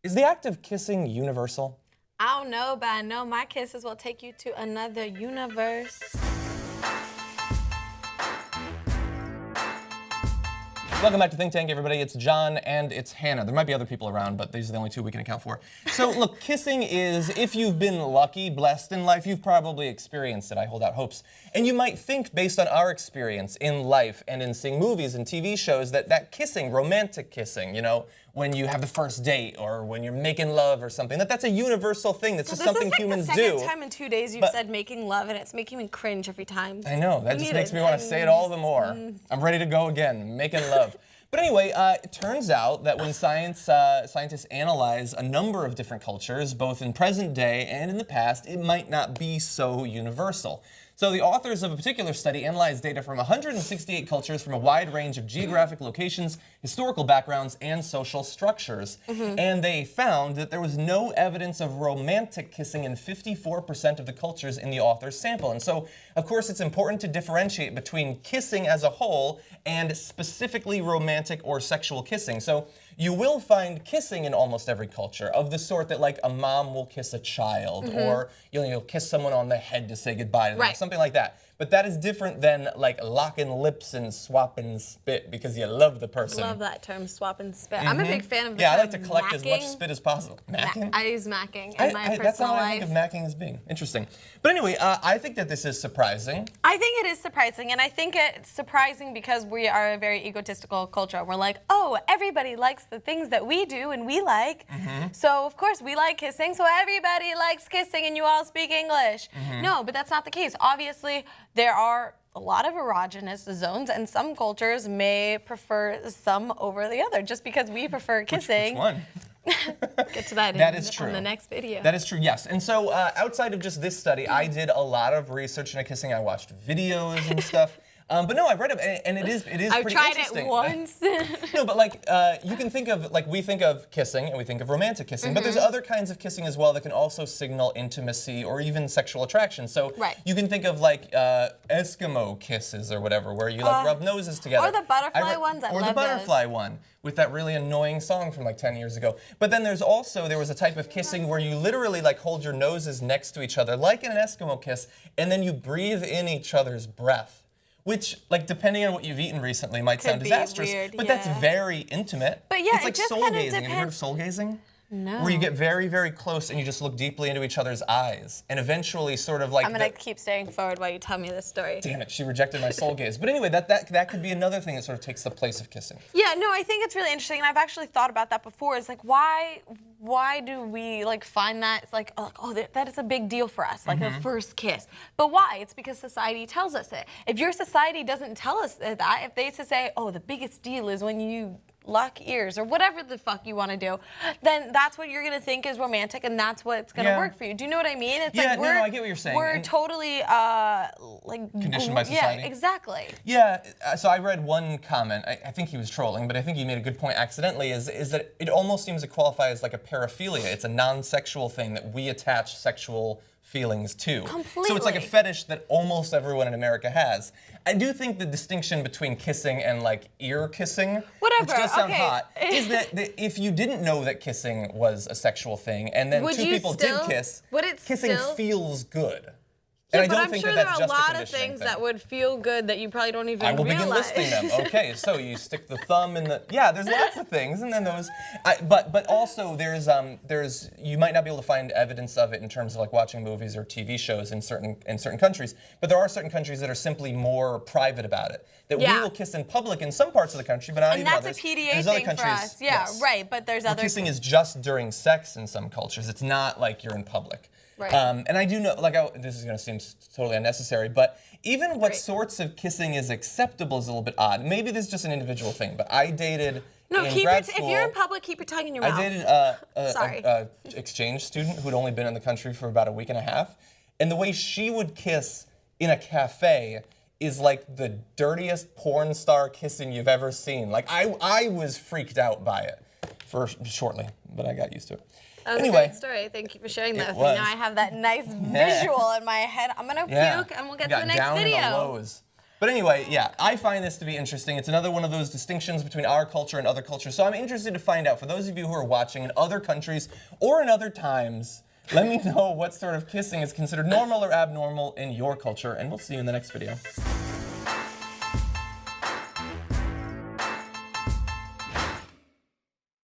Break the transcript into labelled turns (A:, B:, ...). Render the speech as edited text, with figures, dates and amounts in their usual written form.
A: Is the act of kissing universal?
B: I don't know, but I know my kisses will take you to another universe.
A: Welcome back to Think Tank, everybody. It's John and it's Hannah. There might be other people around, but these are the only two we can account for. So, look, kissing is, if you've been lucky, blessed in life, you've probably experienced it. I hold out hopes. And you might think, based on our experience in life and in seeing movies and TV shows, that kissing, romantic kissing, you know, when you have the first date or when you're making love or something, that's a universal thing. That's just something humans do.
B: This is like the second time in 2 days you've said making love, and it's making me cringe every time.
A: I know, that just makes me want to say it all the more. I'm ready to go again, making love. But anyway, it turns out that when scientists analyze a number of different cultures, both in present day and in the past, it might not be so universal. So the authors of a particular study analyzed data from 168 cultures from a wide range of geographic locations, historical backgrounds, and social structures. And they found that there was no evidence of romantic kissing in 54% of the cultures in the author's sample. And so, of course, it's important to differentiate between kissing as a whole and specifically romantic or sexual kissing. So you will find kissing in almost every culture, of the sort that, like, a mom will kiss a child, or you'll kiss someone on the head to say goodbye to them, something like that. But that is different than, like, locking lips and swapping spit because you love the person.
B: Love that term, swap and spit. I'm a big fan of the
A: Yeah,
B: term
A: I like to collect
B: macking.
A: as much spit as possible. Macking?
B: I use macking in my
A: That's not
B: personal
A: what I
B: life.
A: think of macking as being. Interesting. But anyway, I think that this is surprising.
B: I think it is surprising, and I think it's surprising because we are a very egotistical culture. We're like, oh, everybody likes the things that we do and we like, so of course we like kissing, so everybody likes kissing and you all speak English. No, but that's not the case. Obviously, there are a lot of erogenous zones, and some cultures may prefer some over the other. Just because we prefer kissing.
A: Which one?
B: Get to that,
A: That is true.
B: on the next video.
A: That is true, yes. And so outside of just this study, I did a lot of research into kissing. I watched videos and stuff. But no, I've read it, and it is
B: I've
A: pretty
B: tried
A: interesting.
B: it once.
A: No, but like you can think of, like, we think of kissing and we think of romantic kissing, but there's other kinds of kissing as well that can also signal intimacy or even sexual attraction. So you can think of, like, Eskimo kisses or whatever, where you like rub noses together.
B: Or the butterfly ones.
A: Or the butterfly one with that really annoying song from like 10 years ago. But then there was a type of kissing where you literally like hold your noses next to each other, like in an Eskimo kiss, and then you breathe in each other's breath. Which, like, depending on what you've eaten recently, might sound disastrous.
B: Weird,
A: but that's very intimate.
B: But yeah,
A: it's like
B: it just
A: soul
B: kinda
A: gazing. Have you heard of
B: depends.
A: soul gazing?
B: No.
A: Where you get very, very close and you just look deeply into each other's eyes, and eventually, sort of like.
B: I'm gonna keep staring forward while you tell me this story.
A: Damn it, she rejected my soul gaze. But anyway, that could be another thing that sort of takes the place of kissing.
B: Yeah, no, I think it's really interesting, and I've actually thought about that before. It's like, why do we like find that like oh that is a big deal for us, like a first kiss? But why? It's because society tells us it. If your society doesn't tell us that, if they used to say, oh, the biggest deal is when you lock ears or whatever the fuck you want to do, then that's what you're gonna think is romantic, and that's what's gonna work for you. Do you know what I mean? It's like
A: I get what you're saying.
B: We're totally like
A: conditioned by society.
B: Yeah, exactly.
A: Yeah, so I read one comment, I think he was trolling, but I think he made a good point accidentally, is that it almost seems to qualify as like a paraphilia. It's a non-sexual thing that we attach sexual feelings to.
B: Completely.
A: So it's like a fetish that almost everyone in America has. I do think the distinction between kissing and like ear kissing, which does sound hot, is that if you didn't know that kissing was a sexual thing and then two people did kiss, kissing feels good.
B: Yeah,
A: and I
B: but
A: don't
B: I'm
A: think
B: sure
A: that
B: there
A: that's
B: are a
A: just
B: lot of things that would feel good that you probably don't even
A: I will
B: realize.
A: begin listing them. Okay, so you stick the thumb in the, there's lots of things, and then those, but also there's you might not be able to find evidence of it in terms of like watching movies or TV shows in certain countries, but there are certain countries that are simply more private about it. That we will kiss in public in some parts of the country, but not even others.
B: And that's a PDA
A: there's
B: thing
A: other
B: for
A: countries,
B: us. Yeah, right. But there's other
A: kissing is just during sex in some cultures. It's not like you're in public.
B: Right.
A: And I do know, like, this is going to seem totally unnecessary, but even what sorts of kissing is acceptable is a little bit odd. Maybe this is just an individual thing, but I dated in grad school.
B: If you're in public, keep your tongue in your mouth.
A: I dated a exchange student who'd only been in the country for about a week and a half, and the way she would kiss in a cafe is like the dirtiest porn star kissing you've ever seen. Like, I was freaked out by it for shortly, but I got used to it.
B: That was a great story. Thank you for sharing that with me. Now I have that nice visual in my head. I'm gonna puke, and we'll get to the next video.
A: Down in the lows. But anyway, yeah, I find this to be interesting. It's another one of those distinctions between our culture and other cultures. So I'm interested to find out, for those of you who are watching in other countries or in other times, let me know what sort of kissing is considered normal or abnormal in your culture, and we'll see you in the next video.